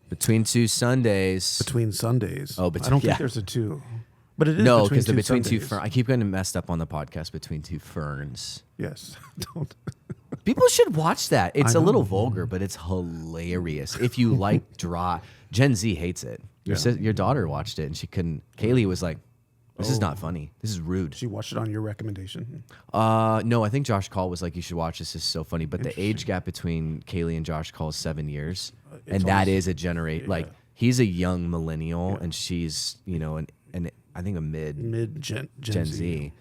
Between two Sundays. Between Sundays. Oh, I don't think there's a two. But it is no, because they're between two Sundays. ferns. I keep getting messed up on the podcast. Between two ferns. Yes. Don't. People should watch that. It's a little vulgar, but it's hilarious. If you like dry, Gen Z hates it. Your daughter watched it, and she couldn't. Kaylee was like, "This is not funny. This is rude." She watched it on your recommendation. No, I think Josh Call was like, "You should watch this. This is so funny." But the age gap between Kaylee and Josh Call is 7 years, and that is a generate. Like he's a young millennial, and she's an I think a mid Gen Z.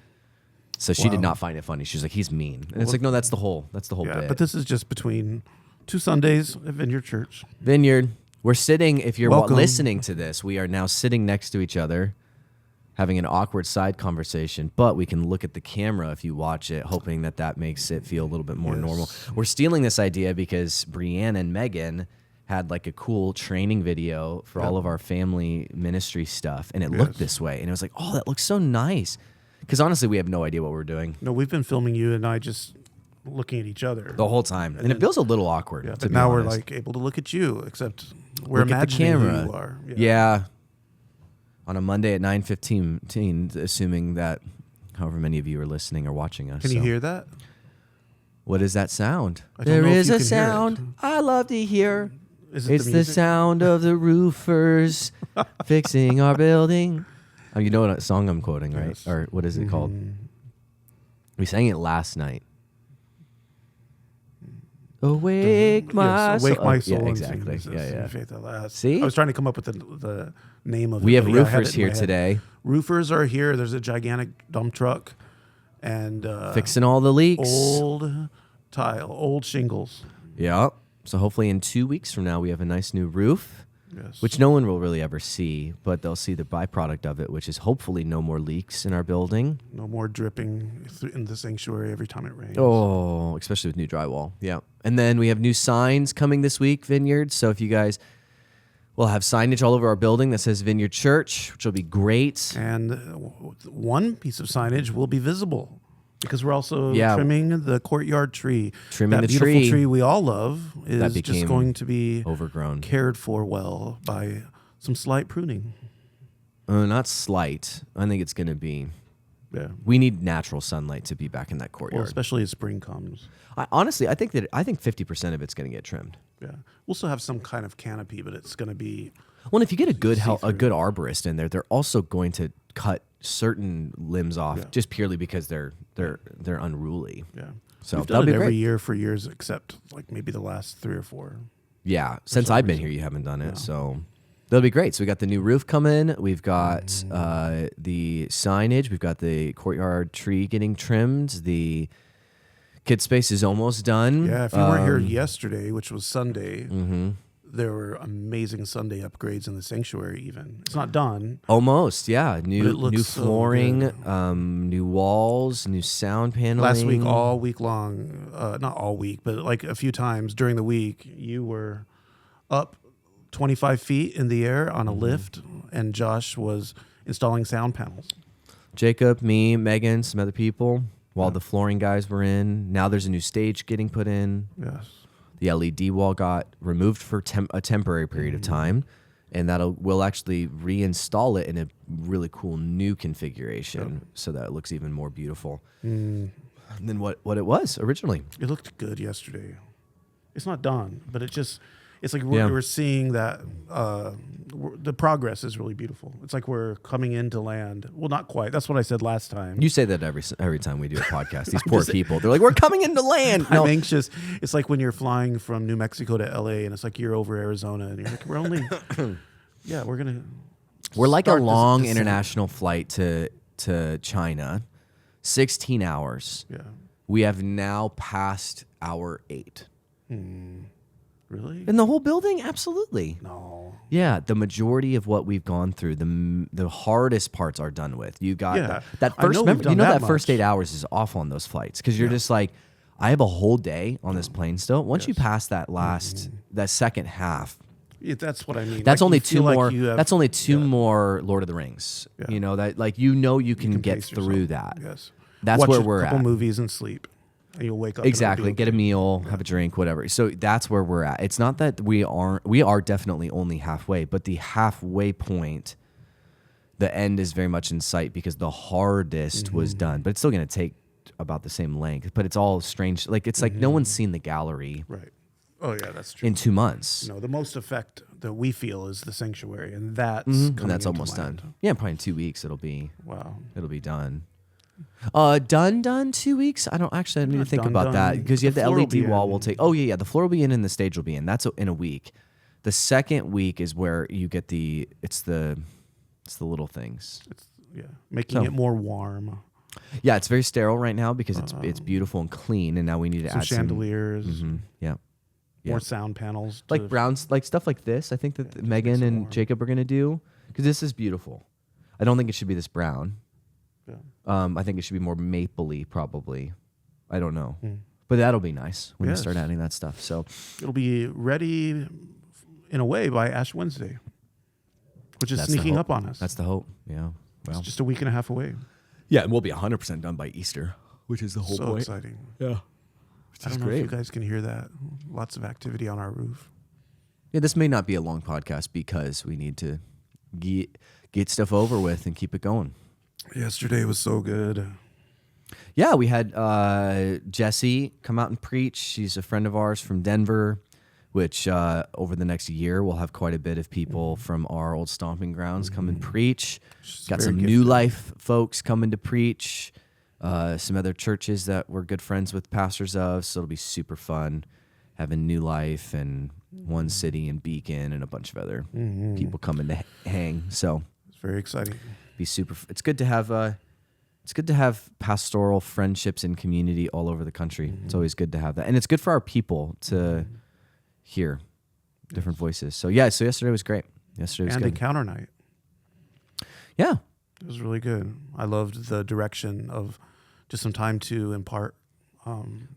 So she did not find it funny. She's like, he's mean. And it's like, no, that's the whole bit. But this is just between two Sundays at Vineyard Church. Vineyard. We're sitting, if you're Welcome. listening to this, we are now sitting next to each other, having an awkward side conversation, but we can look at the camera if you watch it, hoping that makes it feel a little bit more normal. We're stealing this idea because Brianne and Megan had like a cool training video for all of our family ministry stuff, and it looked this way, and it was like, oh, that looks so nice. Because honestly, we have no idea what we're doing. No, we've been filming you and I just looking at each other the whole time, and it feels a little awkward. But now we're like able to look at you, except we're look imagining at the camera. who you are. Yeah. On a Monday at 9:15, assuming that however many of you are listening or watching us. Can you hear that? What is that sound? I don't know There if is you a can hear it. sound I love to hear. Is it It's the music? sound of the roofers fixing our building. Oh, you know what song I'm quoting, right? Yes. Or what is it called? We sang it last night. Awake my soul. Awake my soul. Yeah, and exactly. sing Yeah. Faith at last. See? I was trying to come up with the name of it. We have but yeah, I had roofers it in my here head. today. Roofers are here. There's a gigantic dump truck and Fixing all the leaks. old tile, old shingles. Yeah. So hopefully in 2 weeks from now, we have a nice new roof. Yes. Which no one will really ever see, but they'll see the byproduct of it, which is hopefully no more leaks in our building. No more dripping in the sanctuary every time it rains. Oh, especially with new drywall. Yeah. And then we have new signs coming this week, Vineyard. So if you guys will have signage all over our building that says Vineyard Church, which will be great. And one piece of signage will be visible because we're also Yeah. trimming the courtyard tree. Trimming that the beautiful tree. we all love That is became just going to be overgrown. cared for well by some slight pruning. Not slight. I think it's going to be. Yeah. We need natural sunlight to be back in that Well, courtyard. especially as spring comes. Honestly, I think 50% of it's going to get trimmed. Yeah. We'll still have some kind of canopy, but it's going to be Well, and if you get a good arborist in there, they're also going to cut certain limbs off just purely because they're unruly. yeah. So We've that'll done be it every great. year for years, except like maybe the last 3 or 4. Yeah, since I've been here, you haven't done it, so that'll be great. So we got the new roof coming. We've got the signage. We've got the courtyard tree getting trimmed. The kid space is almost done. Yeah. If you weren't here yesterday, which was Sunday, there were amazing Sunday upgrades in the sanctuary. Even it's not done. Almost, yeah. But it New looks so flooring, good. new walls, new sound paneling. Last week, all week long, not all week, but like a few times during the week, you were up 25 feet in the air on a lift, and Josh was installing sound panels. Jacob, me, Megan, some other people, while the flooring guys were in. Now there's a new stage getting put in. Yes. The LED wall got removed for a temporary period of time, and we'll actually reinstall it in a really cool new configuration so that it looks even more beautiful than what it was originally. It looked good yesterday. It's not done, but it's like we're seeing that the progress is really beautiful. It's like we're coming into land. Well, not quite. That's what I said last time. You say that every time we do a podcast. These poor people, they're like, we're coming into land. No. I'm anxious. It's like when you're flying from New Mexico to LA and it's like you're over Arizona and you're like, we're only, We're like a start this long descent. international flight to China, 16 hours. Yeah. We have now passed hour 8. Really? In the whole building? Absolutely. No. Yeah, the majority of what we've gone through, the hardest parts are done with. You got that I know first. we've Remember, done that that first much. 8 hours is awful on those flights because you're just like, I have a whole day on this plane still. Once you pass that that second half, That's what I mean. that's Like, only you two feel like more. you have- That's only two more Lord of the Rings. Yeah. You know that, like you can get pace through yourself. that. Yes. That's Watch where a we're couple at. movies and sleep. And you'll wake up. And Exactly. it'll be Get a okay. meal, have a drink, whatever. So that's where we're at. It's not that we are definitely only halfway, but the halfway point, the end is very much in sight because the hardest was done, but it's still going to take about the same length, but it's all strange. Like, it's like no one's seen the gallery Right. Oh yeah, that's true. in 2 months. No, the most effect that we feel is the sanctuary, and that's And coming that's into almost land. done. Yeah, probably in 2 weeks it'll be Wow. done. Done 2 weeks. I need to Not think done, about that done. because you have The the floor will LED be wall. in. Will take. Oh yeah, the floor will be in and the stage will be in. That's in a week. The second week is where you get it's the little things. Making So- it more warm. Yeah, it's very sterile right now because it's beautiful and clean, and now we need to Some add chandeliers, some. Yeah. more sound panels. Like browns, like stuff like this. I think that Megan it and warm. Jacob are gonna do because this is beautiful. I don't think it should be this brown. Yeah. I think it should be more mapley, probably. I don't know, but that'll be nice when we start Yes. adding that stuff. So It'll be ready in a way by Ash Wednesday, which is that's the sneaking hope. up on us. That's the hope. Yeah. Well, It's just a week and a half away. yeah, and we'll be 100% done by Easter, which is the whole So point. exciting. Yeah. I don't know if you guys can hear that. Lots of activity on our roof. Yeah, this may not be a long podcast because we need to get stuff over with and keep it going. Yesterday was so good. Yeah, we had Jessie come out and preach. She's a friend of ours from Denver, which over the next year we'll have quite a bit of people from our old stomping grounds come and preach. Got very some gifted. New Life folks coming to preach. Some other churches that we're good friends with pastors of, so it'll be super fun having New Life and One City and Beacon and a bunch of other people coming to hang. So It's very exciting. be super. It's good to have pastoral friendships and community all over the country. It's always good to have that, and it's good for our people to hear different voices. So yesterday was great. Yesterday was And good. Encounter Night. Yeah, It was really good. I loved the direction of just some time to impart.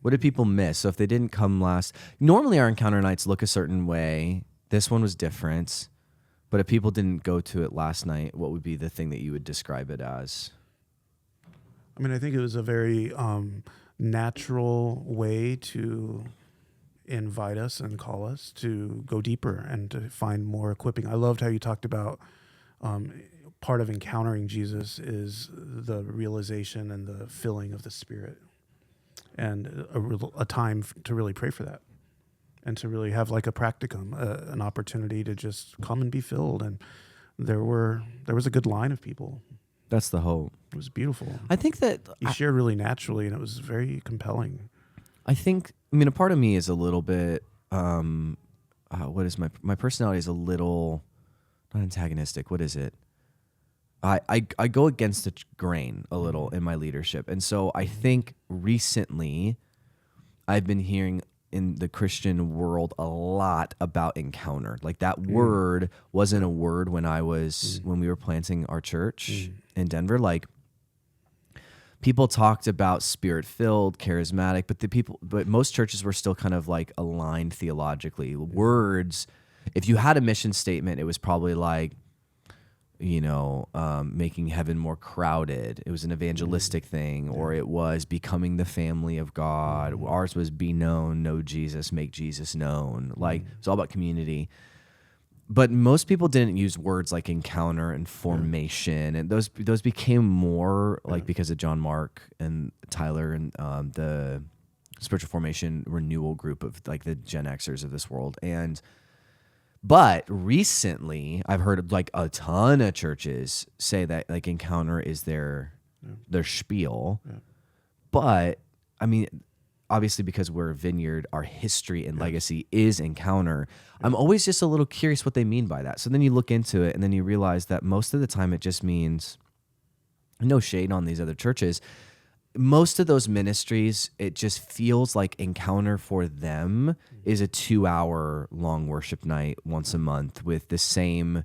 what did people miss? So if they didn't come last, normally our encounter nights look a certain way. This one was different, but if people didn't go to it last night, what would be the thing that you would describe it as? I mean, I think it was a very natural way to invite us and call us to go deeper and to find more equipping. I loved how you talked about part of encountering Jesus is the realization and the filling of the Spirit, and a time to really pray for that, and to really have like a practicum, an opportunity to just come and be filled. And there was a good line of people. That's the hope. It was beautiful. I think that You shared really naturally, and it was very compelling. I mean, a part of me is a little bit, what is my personality is a little, not antagonistic. What is it? I go against the grain a little in my leadership. And so I think recently I've been hearing in the Christian world a lot about encounter. Like that word wasn't a word when we were planting our church in Denver. Like, people talked about spirit-filled, charismatic, but most churches were still kind of like aligned theologically. Words, if you had a mission statement, it was probably like, making heaven more crowded. It was an evangelistic thing, or it was becoming the family of God. Ours was be known, know Jesus, make Jesus known. Like, it's all about community. But most people didn't use words like encounter and formation, and those became more like because of John Mark and Tyler and the spiritual formation renewal group of like the Gen Xers of this world. But recently, I've heard like a ton of churches say that like encounter is their spiel. Yeah. But I mean, obviously, because we're a Vineyard, our history and legacy is encounter. I'm always just a little curious what they mean by that. So then you look into it, and then you realize that most of the time it just means, no shade on these other churches, most of those ministries, it just feels like encounter for them is a 2-hour long worship night once a month with the same,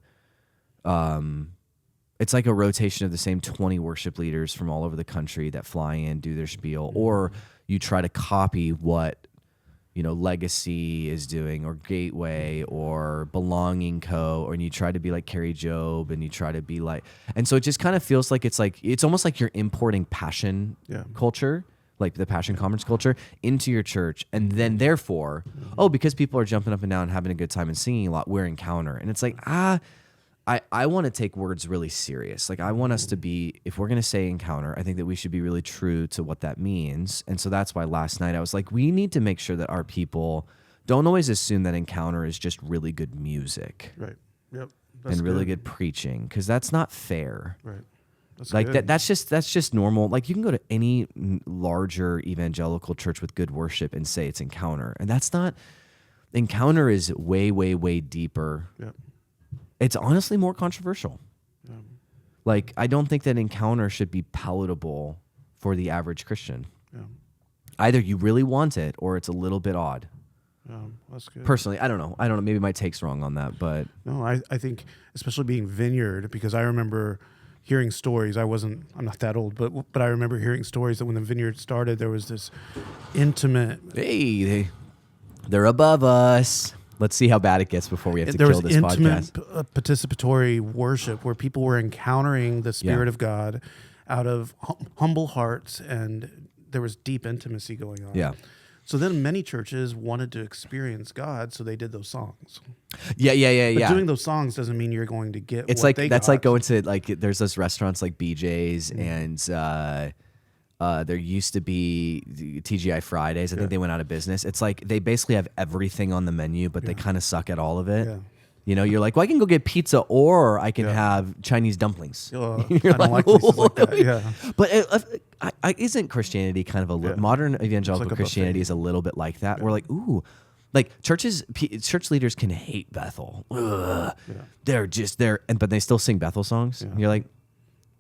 it's like a rotation of the same 20 worship leaders from all over the country that fly in, do their spiel, or you try to copy what, Legacy is doing, or Gateway, or Belonging Co., or you try to be like Carrie Job, and you try to be like, and so it just kind of feels like it's almost like you're importing passion culture. like the Passion Conference culture, into your church. And then therefore, because people are jumping up and down, having a good time and singing a lot, we're Encounter. And it's like, I want to take words really serious. Like, I want us to be, if we're going to say Encounter, I think that we should be really true to what that means. And so that's why last night I was like, we need to make sure that our people don't always assume that Encounter is just really good music. Right. Yep. And really good preaching, because that's not fair. Right. That's like good. that's just normal. Like, you can go to any larger evangelical church with good worship and say it's Encounter, and that's not. Encounter is way, way, way deeper. Yep. It's honestly more controversial. Yeah. Like, I don't think that Encounter should be palatable for the average Christian. Yeah. Either you really want it, or it's a little bit odd. That's good. Personally, I don't know. Maybe my take's wrong on that, but No, I think especially being Vineyard, because I remember hearing stories. I'm not that old, but I remember hearing stories that when the Vineyard started, there was this intimate. hey, they're above us. Let's see how bad it gets before we have to There kill was this intimate podcast. participatory worship where people were encountering the Spirit of God out of humble hearts, and there was deep intimacy going on. Yeah. So then many churches wanted to experience God, so they did those songs. Yeah. But doing those songs doesn't mean you're going to get It's what like they that's got. like going to, like, there's those restaurants like BJ's and there used to be TGI Fridays. I think they went out of business. It's like they basically have everything on the menu, but they kind of suck at all of it. Yeah. You know, you're like, well, I can go get pizza, or I can have Chinese dumplings. I don't like places like that. Yeah. But isn't Christianity kind of a modern evangelical like a Christianity is a little bit like that? We're like, ooh, like church leaders can hate Bethel. Ugh. Yeah. They're just there, but they still sing Bethel songs. And you're like,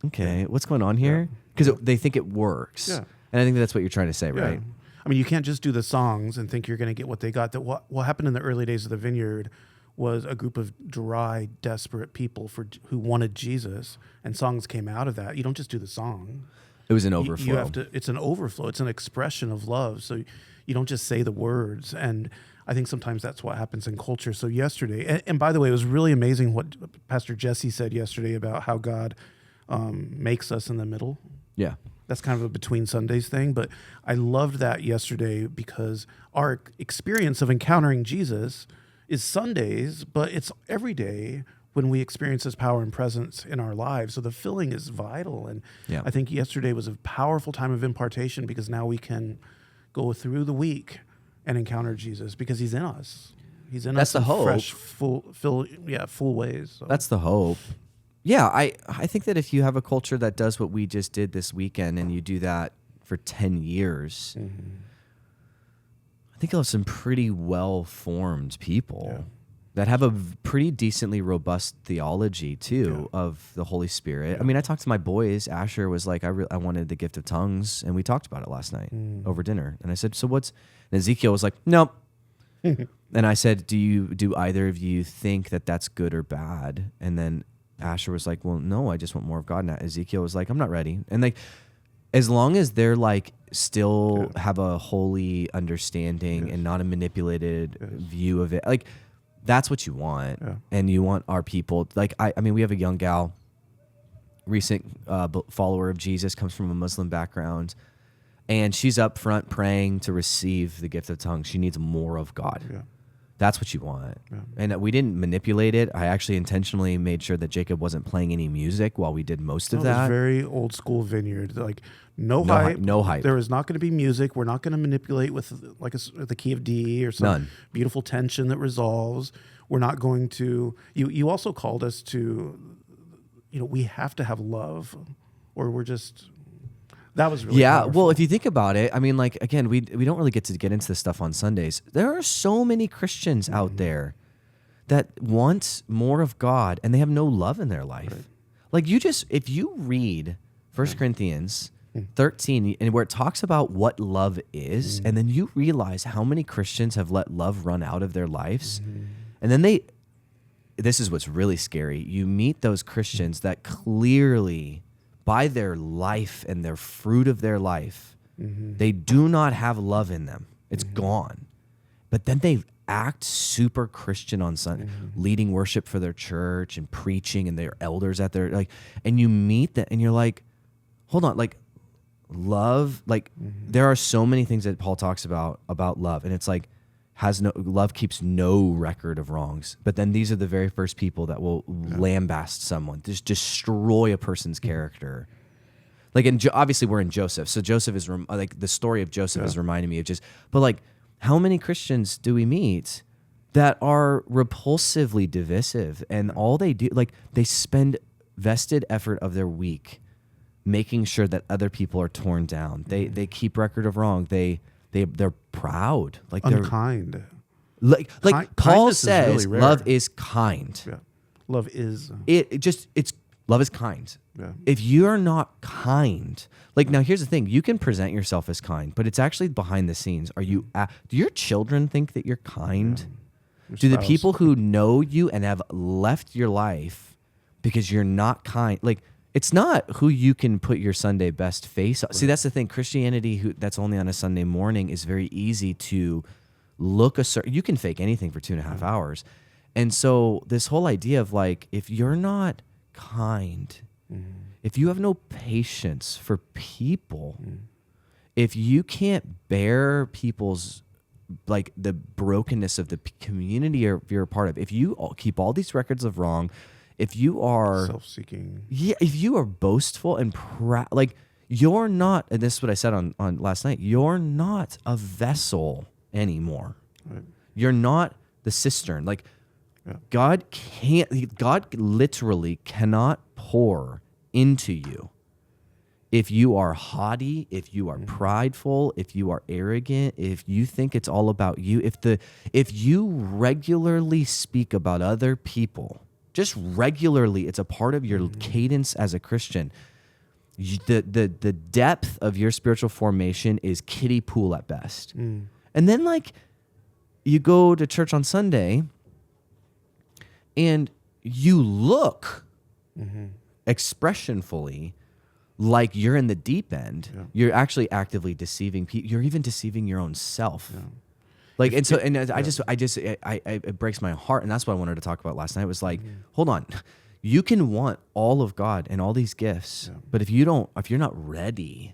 okay, what's going on here? Because they think it works. Yeah. And I think that's what you're trying to say, right? I mean, you can't just do the songs and think you're going to get what they got. That what happened in the early days of the Vineyard was a group of dry, desperate people who wanted Jesus, and songs came out of that. You don't just do the song. It was an overflow. You have to. It's an overflow. It's an expression of love. So you don't just say the words. And I think sometimes that's what happens in culture. So yesterday, and by the way, it was really amazing what Pastor Jesse said yesterday about how God makes us in the middle. Yeah. That's kind of a between Sundays thing, but I loved that yesterday because our experience of encountering Jesus is Sundays, but it's every day when we experience His power and presence in our lives. So the filling is vital. And I think yesterday was a powerful time of impartation because now we can go through the week and encounter Jesus because He's in us. He's in us the in hope. fresh, full ways. So. That's the hope. Yeah, I think that if you have a culture that does what we just did this weekend and you do that for 10 years, I think you'll have some pretty well-formed people that have a pretty decently robust theology, too, of the Holy Spirit. I mean, I talked to my boys. Asher was like, I wanted the gift of tongues, and we talked about it last night over dinner. And I said, so what's... And Ezekiel was like, nope. And I said, do either of you think that that's good or bad? And then Asher was like, well, no, I just want more of God. And Ezekiel was like, I'm not ready. And like, as long as they're like still have a holy understanding and not a manipulated view of it, like that's what you want. And you want our people, like, I mean, we have a young gal, recent follower of Jesus, comes from a Muslim background, and she's up front praying to receive the gift of tongues. She needs more of God. That's what you want. And we didn't manipulate it. I actually intentionally made sure that Jacob wasn't playing any music while we did most of It that. was very old school Vineyard. Like no hype. No hype. There is not going to be music. We're not going to manipulate with like the key of D or some beautiful tension that resolves. We're not going to. You also called us to, we have to have love, or we're just. That was really powerful. Well, if you think about it, I mean, like, again, we don't really get get into this stuff on Sundays. There are so many Christians out there that want more of God, and they have no love in their life. Like, if you read 1 Corinthians 13, and where it talks about what love is, and then you realize how many Christians have let love run out of their lives, and then this is what's really scary. You meet those Christians that clearly, by their life and their fruit of their life, they do not have love in them. It's gone. But then they act super Christian on Sunday, leading worship for their church and preaching, and their elders at their, like, and you meet them and you're like, hold on, like love, like there are so many things that Paul talks about love, and it's like love keeps no record of wrongs. But then these are the very first people that will lambast someone, just destroy a person's character. Like, obviously we're in Joseph, so Joseph is like the story of Joseph is reminding me of but like how many Christians do we meet that are repulsively divisive, and all they do, like they spend vested effort of their week making sure that other people are torn down. They keep record of wrong. They're proud, like they're unkind. Like Paul says, really love is kind. Yeah, love is love is kind. Yeah. If you're not kind, like now here's the thing, you can present yourself as kind, but it's actually behind the scenes. Do your children think that you're kind? Yeah. Do the people who know you and have left your life because you're not kind, like it's not who you can put your Sunday best face on. Right. See, that's the thing. Christianity that's only on a Sunday morning is very easy to look you can fake anything for 2.5 hours. And so this whole idea of like, if you're not kind, if you have no patience for people, if you can't bear people's, like the brokenness of the community you're a part of, if you keep all these records of wrong, if you are self-seeking, if you are boastful and proud, like you're not, and this is what I said on last night, you're not a vessel anymore. Right. You're not the cistern. Like God literally cannot pour into you if you are haughty, if you are prideful, if you are arrogant, if you think it's all about you, if you regularly speak about other people, just regularly, it's a part of your cadence as a Christian. The depth of your spiritual formation is kiddie pool at best. And then like you go to church on Sunday and you look expressionfully like you're in the deep end. Yeah. You're actually actively deceiving people. You're even deceiving your own self. Yeah. Like, it breaks my heart. And that's what I wanted to talk about last night was like, hold on, you can want all of God and all these gifts, but if you're not ready.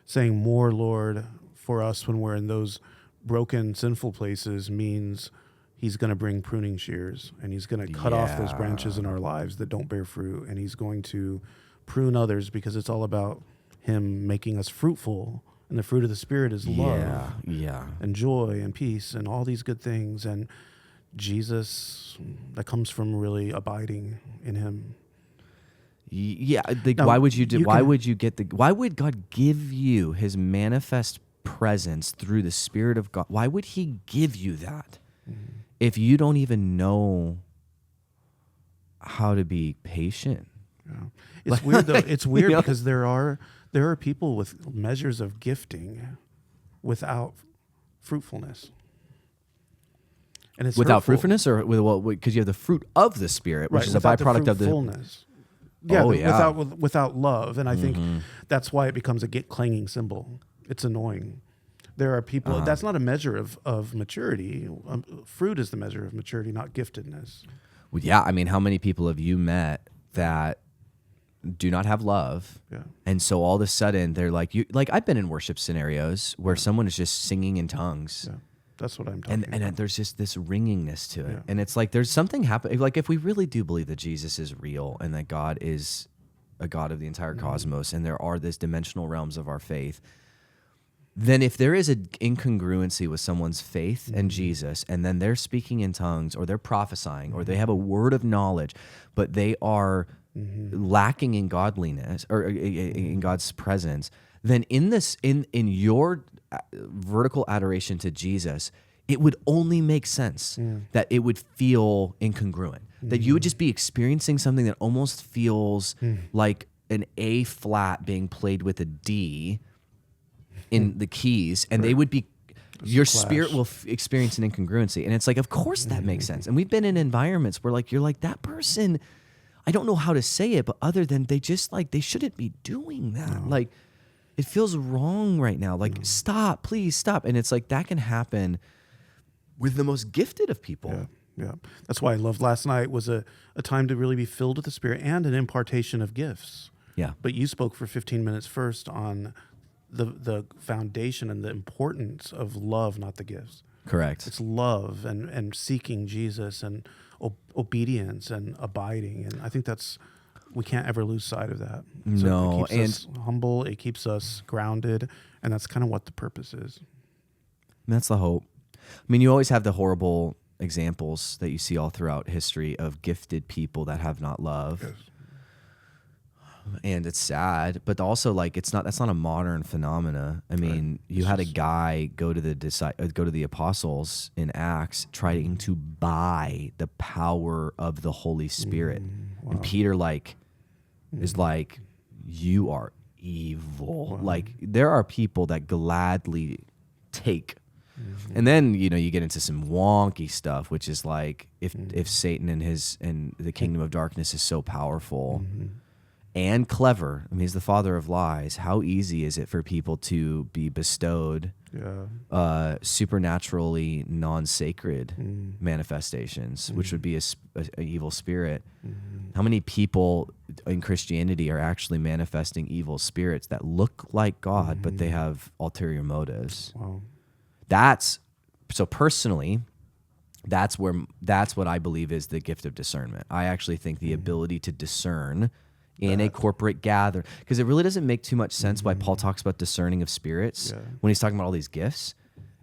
Saying more, Lord, for us when we're in those broken, sinful places means he's going to bring pruning shears and he's going to cut off those branches in our lives that don't bear fruit. And he's going to prune others because it's all about him making us fruitful. And the fruit of the Spirit is love and joy and peace and all these good things. And Jesus, that comes from really abiding in him. Yeah. Like, now, why would God give you his manifest presence through the Spirit of God? Why would he give you that if you don't even know how to be patient? Yeah. It's weird though. It's weird because there are people with measures of gifting without fruitfulness. And it's without hurtful. Fruitfulness, or because you have the fruit of the Spirit, which is a byproduct of the fruitfulness. Without love, and I think that's why it becomes a clanging cymbal. It's annoying. There are people. That's not a measure of maturity. Fruit is the measure of maturity, not giftedness. Well, yeah, I mean, how many people have you met that do not have love, and so all of a sudden they're like, I've been in worship scenarios where someone is just singing in tongues. Yeah. That's what I'm talking about. And there's just this ringingness to it. And it's like there's something happening. Like if we really do believe that Jesus is real and that God is a God of the entire cosmos and there are these dimensional realms of our faith, then if there is an incongruency with someone's faith and Jesus, and then they're speaking in tongues or they're prophesying or they have a word of knowledge, but they are lacking in godliness or in God's presence, then in your vertical adoration to Jesus, it would only make sense that it would feel incongruent, that you would just be experiencing something that almost feels like an A flat being played with a D in the keys, and they would be, your spirit will experience an incongruency. And it's like, of course that makes sense. And we've been in environments where like, you're like, that person, I don't know how to say it, but other than they just like, they shouldn't be doing that. No. Like, it feels wrong right now. Like, stop, please stop. And it's like, that can happen with the most gifted of people. Yeah. That's why I loved last night was a time to really be filled with the Spirit and an impartation of gifts. Yeah. But you spoke for 15 minutes first on the foundation and the importance of love, not the gifts. Correct. It's love and seeking Jesus and obedience and abiding. And I think we can't ever lose sight of that. So No, it keeps us humble. It keeps us grounded. And that's kind of what the purpose is. That's the hope. I mean, you always have the horrible examples that you see all throughout history of gifted people that have not love. Yes. And it's sad, but also like that's not a modern phenomena. I mean, you had a guy go to the apostles in Acts trying to buy the power of the Holy Spirit. Wow. And Peter is like, you are evil. Wow. Like there are people that gladly take. And then, you get into some wonky stuff, which is like if Satan and the kingdom of darkness is so powerful and clever, I mean, he's the father of lies, how easy is it for people to be bestowed supernaturally non-sacred manifestations, which would be a evil spirit? How many people in Christianity are actually manifesting evil spirits that look like God, but they have ulterior motives? Wow. Personally, that's what I believe is the gift of discernment. I actually think the ability to discern in a corporate gather, because it really doesn't make too much sense why Paul talks about discerning of spirits when he's talking about all these gifts,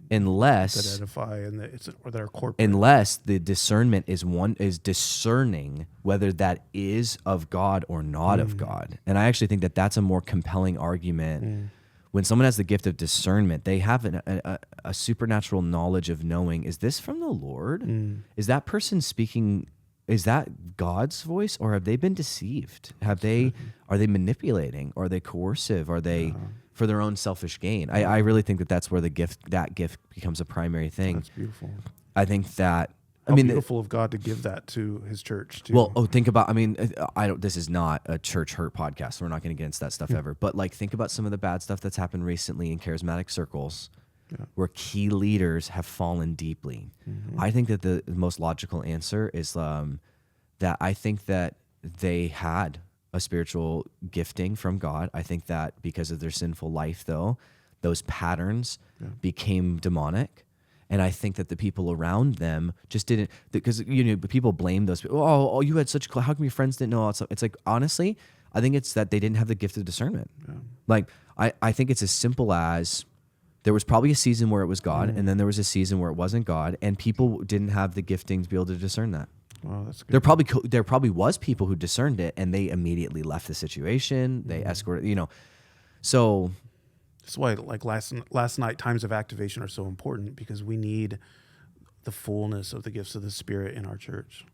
unless That edify and that are corporate. unless the discernment is discerning whether that is of God or not of God. And I actually think that that's a more compelling argument. When someone has the gift of discernment, they have a supernatural knowledge of knowing, is this from the Lord? Is that person speaking, is that God's voice, or have they been deceived? Are they manipulating? Are they coercive? Are they for their own selfish gain? I really think that that's where that gift becomes a primary thing. That's beautiful. I think that, beautiful of God to give that to his church too. Well, think about, this is not a church hurt podcast. So we're not going to get into that stuff ever. But like, think about some of the bad stuff that's happened recently in charismatic circles where key leaders have fallen deeply. I think that the most logical answer is that I think that they had a spiritual gifting from God. I think that because of their sinful life, though, those patterns became demonic. And I think that the people around them just didn't, because people blame those people. Oh, you had such, how come your friends didn't know all that stuff? It's like, honestly, I think it's that they didn't have the gift of discernment. Like, I think it's as simple as there was probably a season where it was God, and then there was a season where it wasn't God, and people didn't have the gifting to be able to discern that. Wow, that's good. There probably was people who discerned it, and they immediately left the situation. They escorted, so. That's why, like last night, times of activation are so important, because we need the fullness of the gifts of the Spirit in our church,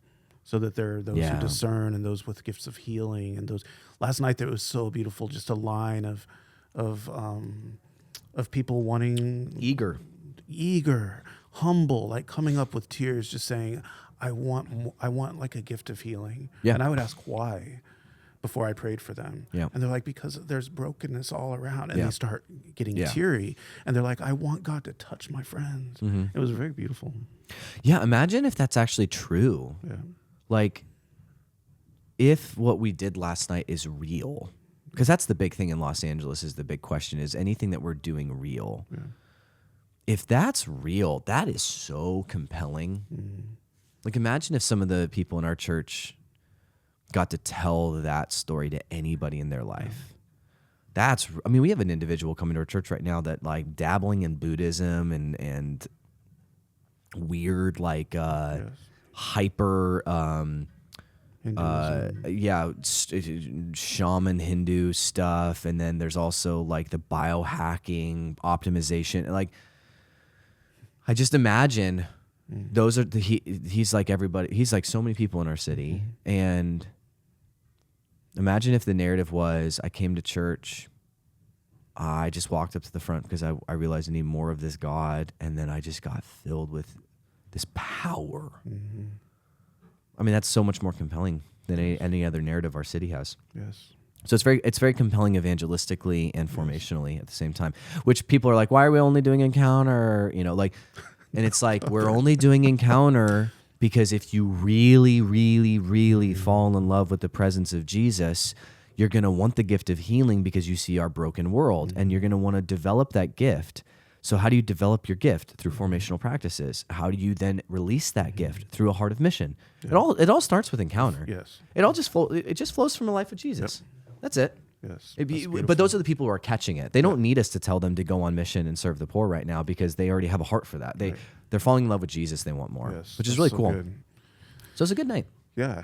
so that there are those who discern and those with gifts of healing and those. Last night there was so beautiful, just a line of people wanting eager, humble, like coming up with tears, just saying, I want like a gift of healing. And I would ask why before I prayed for them. And they're like, because there's brokenness all around. And they start getting teary. And they're like, I want God to touch my friends. It was very beautiful. Yeah, imagine if that's actually true. Like, if what we did last night is real. Because that's the big thing in Los Angeles, is the big question, is anything that we're doing real? If that's real, that is so compelling. Like, imagine if some of the people in our church got to tell that story to anybody in their life. We have an individual coming to our church right now that, like, dabbling in Buddhism and weird, like, hyper, shaman Hindu stuff. And then there's also like the biohacking optimization. Like, I just imagine those are he's like everybody. He's like so many people in our city. And imagine if the narrative was, I came to church, I just walked up to the front because I realized I need more of this God, and then I just got filled with this power. I mean, that's so much more compelling than any other narrative our city has. So it's very compelling evangelistically and formationally at the same time, which people are like, why are we only doing Encounter? And it's like, we're only doing Encounter because if you really, really, really fall in love with the presence of Jesus, You're going to want the gift of healing because you see our broken world, and you're going to want to develop that gift. So how do you develop your gift? Through formational practices. How do you then release that gift? Through a heart of mission. Yeah. It all starts with encounter. Yes. It just flows from a life of Jesus. Yep. That's it. Yes. But those are the people who are catching it. They don't need us to tell them to go on mission and serve the poor right now, because they already have a heart for that. They're falling in love with Jesus. They want more, which is really cool. Good. So it's a good night. Yeah,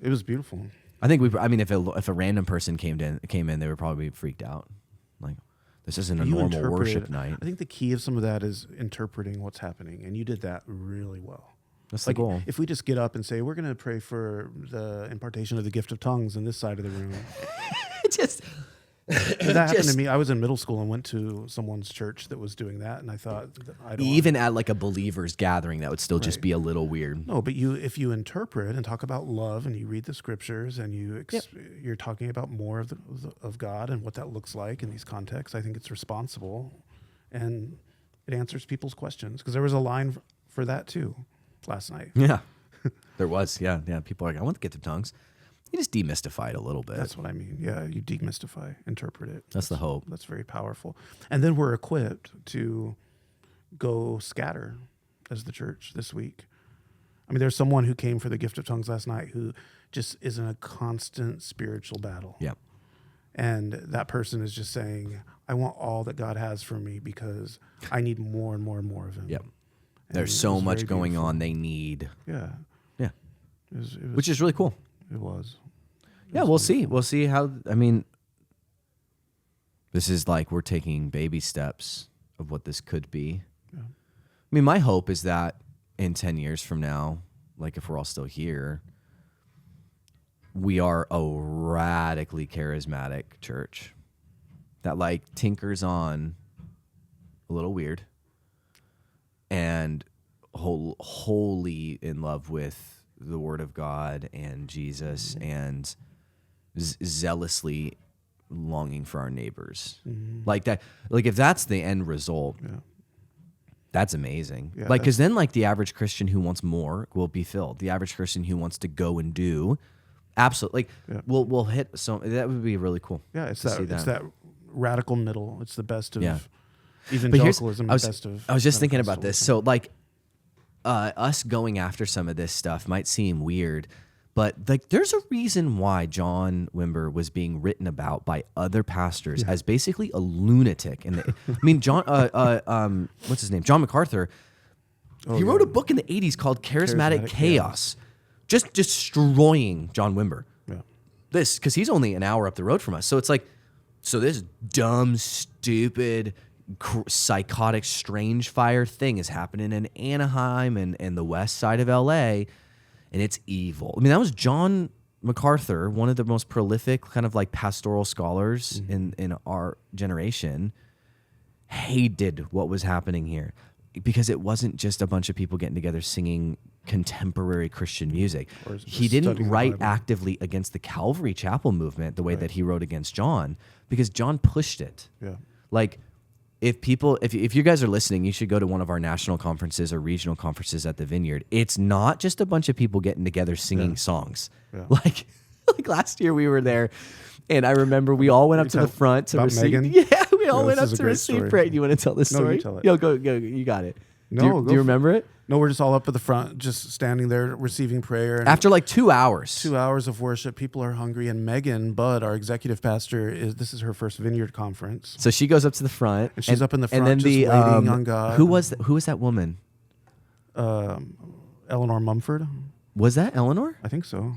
it was beautiful. I think if a random person came in, they would probably be freaked out. Like, this isn't a normal worship night. I think the key of some of that is interpreting what's happening, and you did that really well. That's the goal. If we just get up and say, we're going to pray for the impartation of the gift of tongues in this side of the room. That happened to me. I was in middle school and went to someone's church that was doing that, and I thought, even at like a believers gathering, that would still just be a little weird. No, but if you interpret and talk about love, and you read the scriptures, and you're talking about more of God and what that looks like in these contexts, I think it's responsible, and it answers people's questions, because there was a line for that too last night. Yeah, there was. Yeah. People are like, I want the gift of tongues. You just demystify it a little bit. That's what I mean. Yeah, you demystify, interpret it. That's the hope. That's very powerful. And then we're equipped to go scatter as the church this week. I mean, there's someone who came for the gift of tongues last night who just is in a constant spiritual battle. Yeah. And that person is just saying, I want all that God has for me, because I need more and more and more of him. Yep. There's so much going on they need. Yeah. Yeah. It was, which is really cool. It was. Yeah, we'll see. We'll see how, I mean, this is like we're taking baby steps of what this could be. Yeah. I mean, my hope is that in 10 years from now, like if we're all still here, we are a radically charismatic church that like tinkers on a little weird and wholly in love with the Word of God and Jesus, and zealously longing for our neighbors. Like that, like if that's the end result, that's amazing. Yeah, like, because then like the average Christian who wants more will be filled. The average Christian who wants to go and do, absolutely, like we'll hit. So that would be really cool. Yeah, it's that radical middle. It's the best of evangelicalism. I was just thinking about this. So like us going after some of this stuff might seem weird, but like there's a reason why John Wimber was being written about by other pastors as basically a lunatic. And I mean, what's his name? John MacArthur. He wrote a book in the 80s called Charismatic Chaos, just destroying John Wimber. Yeah. This, because he's only an hour up the road from us. So it's like, so this dumb, stupid, psychotic, strange fire thing is happening in Anaheim and the west side of LA, and it's evil. I mean, that was John MacArthur, one of the most prolific kind of like pastoral scholars in our generation, hated what was happening here, because it wasn't just a bunch of people getting together singing contemporary Christian music. He didn't write actively against the Calvary Chapel movement the way that he wrote against John, because John pushed it. Yeah. Like, if you guys are listening, you should go to one of our national conferences or regional conferences at the Vineyard. It's not just a bunch of people getting together singing songs. Yeah. Like last year we were there, and I remember we all went up to the front to receive. Megan? Yeah, we all went up to receive prayer. You want to tell this story? No, you tell it. Yo, go. You got it. No, do you remember it? No, we're just all up at the front, just standing there receiving prayer. And after like 2 hours. 2 hours of worship, people are hungry. And Megan Budd, our executive pastor, this is her first Vineyard conference. So she goes up to the front. And she's up in the front, and then just waiting on God. Who was that woman? Eleanor Mumford. Was that Eleanor? I think so.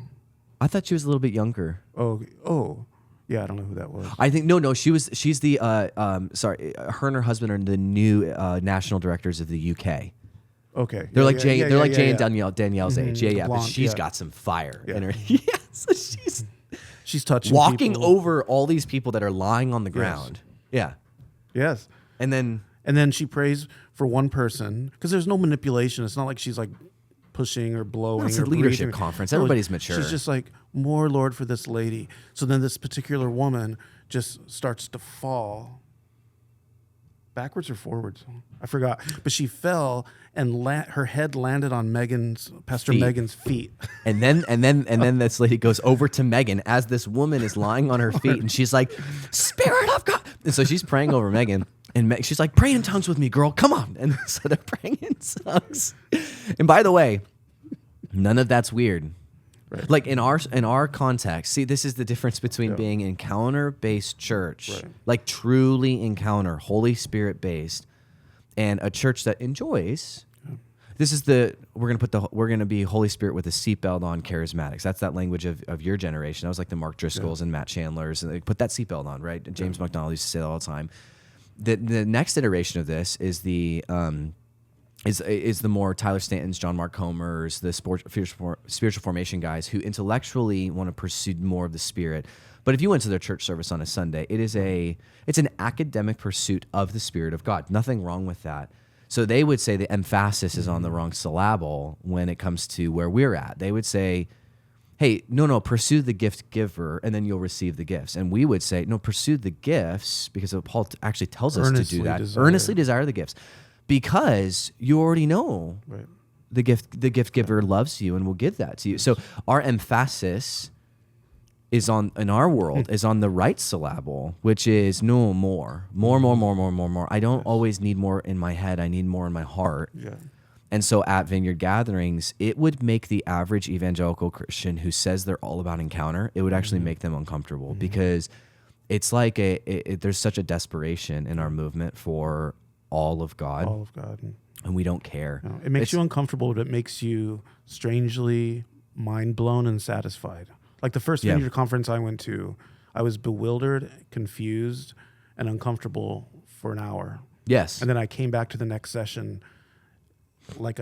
I thought she was a little bit younger. Oh. Yeah, I don't know who that was. I think no. She's the her and her husband are the new national directors of the UK. Okay, they're like Jay. They're like Jay and Danielle's age. Yeah. Blonde, but she's got some fire in her. So she's touching, walking people. over all these people that are lying on the ground. Yes. Yeah. Yes. And then she prays for one person, because there's no manipulation. It's not like she's like pushing or blowing. It's a leadership conference. Everybody's mature. She's just like, more, Lord, for this lady. So then this particular woman just starts to fall. backwards or forwards? I forgot. But she fell and her head landed on Pastor Megan's feet. And then this lady goes over to Megan as this woman is lying on her feet, and she's like, "Spirit of God!" And so she's praying over Megan, and she's like, "Pray in tongues with me, girl. Come on!" And so they're praying in tongues. And by the way, none of that's weird. Right. Like in our context, see, this is the difference between being encounter-based church, like truly encounter, Holy Spirit-based, and a church that enjoys. This is we're gonna be Holy Spirit with a seatbelt on charismatics. That's that language of your generation. That was like the Mark Driscolls and Matt Chandlers, and they put that seatbelt on, right? And James McDonald used to say that all the time. The next iteration of this is the more Tyler Stanton's, John Mark Comer's, the spiritual formation guys who intellectually want to pursue more of the Spirit. But if you went to their church service on a Sunday, it's an academic pursuit of the Spirit of God. Nothing wrong with that. So they would say the emphasis is on the wrong syllable when it comes to where we're at. They would say, hey, no, pursue the gift giver, and then you'll receive the gifts. And we would say, no, pursue the gifts, because Paul actually tells us to do that. Earnestly desire the gifts. Because you already know the gift giver loves you and will give that to you. So our emphasis is in our world is on the right syllable, which is no more. I don't always need more in my head. I need more in my heart. Yeah. And so at Vineyard gatherings, it would make the average evangelical Christian who says they're all about encounter, it would actually make them uncomfortable because it's like there's such a desperation in our movement for all of God. All of God. And we don't care. No, it makes you uncomfortable, but it makes you strangely mind blown and satisfied. Like the first Vineyard conference I went to, I was bewildered, confused, and uncomfortable for an hour. Yes. And then I came back to the next session like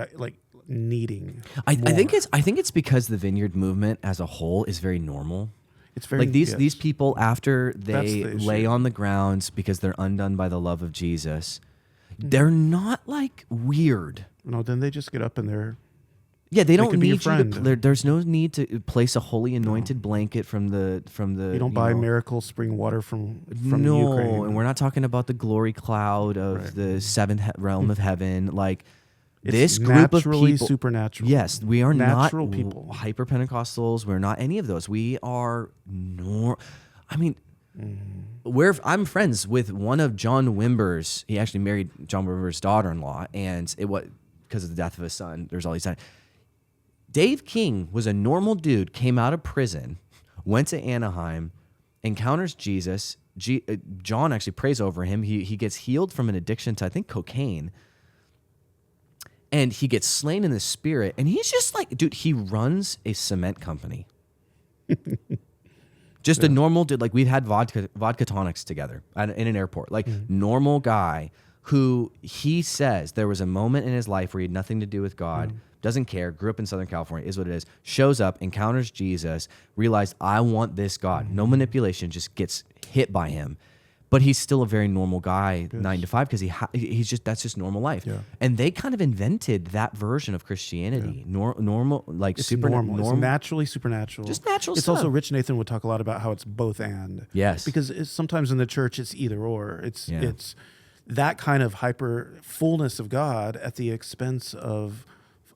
needing I think it's because the Vineyard movement as a whole is very normal. It's very like these people, after they lay on the ground because they're undone by the love of Jesus, they're not like weird. No, then they just get up and they don't need you to. There's no need to place a holy anointed blanket from the. You don't buy miracle spring water from Ukraine. And we're not talking about the glory cloud of the seventh realm of heaven. Like this group of people, supernatural. Yes, we are natural not people. Hyper Pentecostals. We're not any of those. We are I'm friends with one of John Wimber's. He actually married John Wimber's daughter-in-law, and it was because of the death of his son. There's all these times. Dave King was a normal dude, came out of prison, went to Anaheim, encounters Jesus. John actually prays over him. He gets healed from an addiction to, I think, cocaine. And he gets slain in the Spirit. And he's just like, dude, he runs a cement company. Just a normal dude. Like, we've had vodka tonics together in an airport. Like, normal guy who he says there was a moment in his life where he had nothing to do with God. Doesn't care, grew up in Southern California, is what it is, shows up, encounters Jesus, realized, I want this God. No manipulation, just gets hit by him. But he's still a very normal guy, 9 to 5, because that's just normal life. Yeah. And they kind of invented that version of Christianity. Normal, like it's super normal. normal. It's naturally supernatural. Just natural It's stuff. also, Rich Nathan would talk a lot about how it's both and. Yes. Because sometimes in the church it's either or. It's that kind of hyper fullness of God at the expense of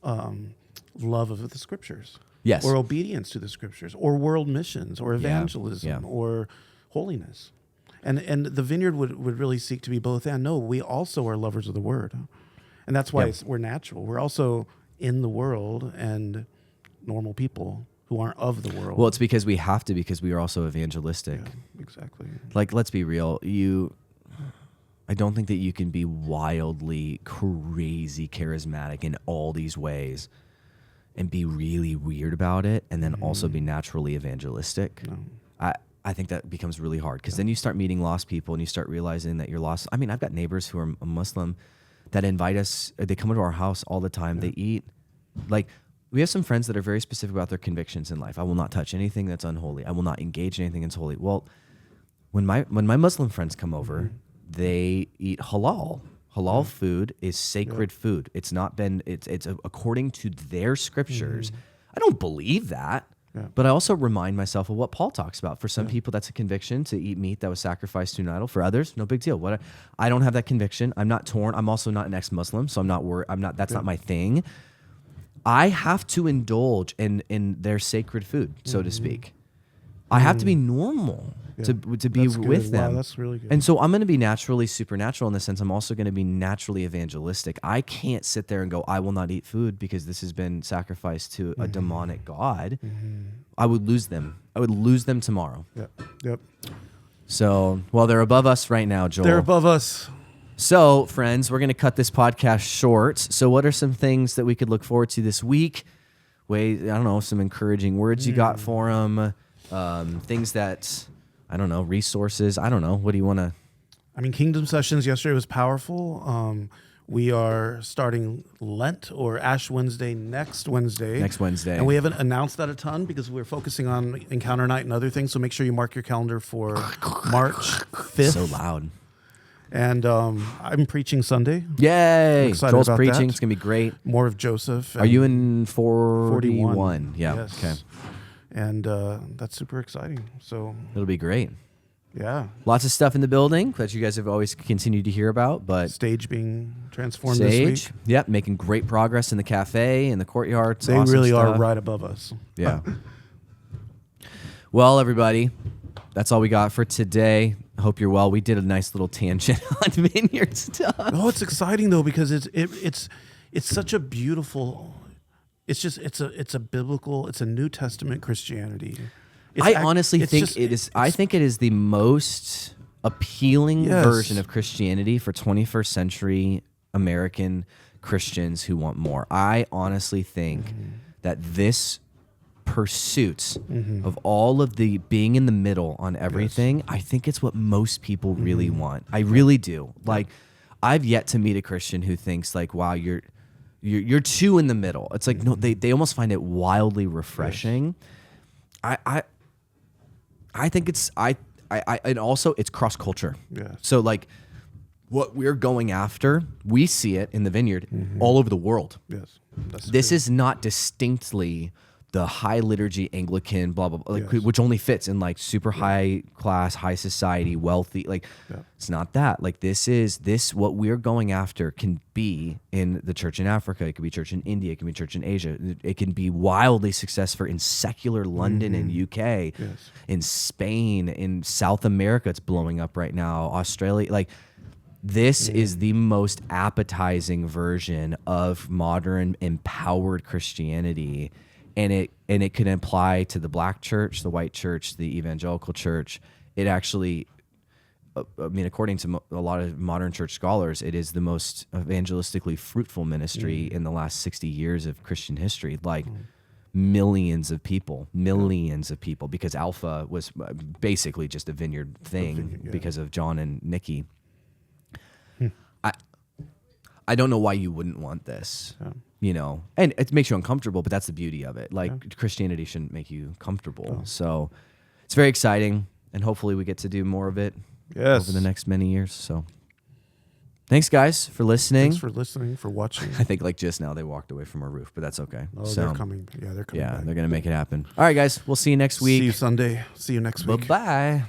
love of the Scriptures. Yes. Or obedience to the Scriptures, or world missions, or evangelism, or holiness. And the Vineyard would really seek to be both and. No, we also are lovers of the Word. And that's why we're natural. We're also in the world and normal people who aren't of the world. Well, it's because we have to, because we are also evangelistic. Yeah, exactly. Like, let's be real. I don't think that you can be wildly crazy charismatic in all these ways and be really weird about it and then also be naturally evangelistic. No. I think that becomes really hard because then you start meeting lost people and you start realizing that you're lost. I mean, I've got neighbors who are Muslim that invite us. They come into our house all the time. They eat. Like, we have some friends that are very specific about their convictions in life. I will not touch anything that's unholy. I will not engage in anything that's holy. Well, when my Muslim friends come over, they eat halal. Halal food is sacred food. It's not been. It's according to their scriptures. I don't believe that. Yeah. But I also remind myself of what Paul talks about. For some people, that's a conviction to eat meat that was sacrificed to an idol. For others, no big deal. I don't have that conviction. I'm not torn. I'm also not an ex-Muslim, so I'm not worried. That's not my thing. I have to indulge in their sacred food, so to speak. I have to be normal to be with them. Wow, that's really good. And so I'm going to be naturally supernatural in the sense I'm also going to be naturally evangelistic. I can't sit there and go, I will not eat food because this has been sacrificed to a demonic god. I would lose them. I would lose them tomorrow. Yep. So, well, they're above us right now, Joel. They're above us. So, friends, we're going to cut this podcast short. So what are some things that we could look forward to this week? I don't know, some encouraging words you got for them. Things that, I don't know, resources. I don't know. What do you want to? I mean, Kingdom Sessions yesterday was powerful. We are starting Lent or Ash Wednesday next Wednesday. And we haven't announced that a ton because we're focusing on Encounter Night and other things. So make sure you mark your calendar for March 5th. So loud. And I'm preaching Sunday. Yay! I'm excited Joel's about preaching. that. It's going to be great. More of Joseph. Are you in 41? Yeah. Yes. Okay. And that's super exciting. So It'll be great. yeah. Lots of stuff in the building that you guys have always continued to hear about, but Stage being transformed this week. Yep, making great progress in the cafe, in the courtyard. They awesome really stuff. are right above us. Yeah. Well, everybody, that's all we got for today. I hope you're well. We did a nice little tangent on Vineyard stuff. Oh, it's exciting though because it's such a beautiful. It's a biblical. It's a New Testament Christianity. I honestly think it is. I think it is the most appealing version of Christianity for 21st century American Christians who want more. I honestly think that this pursuit of all of the being in the middle on everything, I think it's what most people really want. I really do. Like, I've yet to meet a Christian who thinks like, wow, you're too in the middle. It's like, no, they almost find it wildly refreshing. I think it's and also it's cross culture. Yeah. So like what we're going after, we see it in the Vineyard all over the world. Yes. This is not distinctly the high liturgy Anglican blah blah blah, like, which only fits in like super high class, high society, wealthy. Like it's not that. Like this what we're going after can be in the church in Africa. It could be church in India. It can be church in Asia. It can be wildly successful in secular London and UK, in Spain, in South America. It's blowing up right now. Australia, like. This is the most appetizing version of modern empowered Christianity, and it can apply to the black church, the white church, the evangelical church. It actually, I mean, according to a lot of modern church scholars, it is the most evangelistically fruitful ministry in the last 60 years of Christian history. Like millions of people, because Alpha was basically just a Vineyard thing because of John and Nikki. I don't know why you wouldn't want this, you know, and it makes you uncomfortable, but that's the beauty of it. Like Christianity shouldn't make you comfortable. So it's very exciting, and hopefully we get to do more of it over the next many years. So thanks guys for listening. Thanks for listening, for watching. I think like just now they walked away from our roof, but that's okay. Oh, they're coming. Yeah, they're coming back. They're going to make it happen. All right, guys, we'll see you next week. See you Sunday. See you next week. Bye-bye.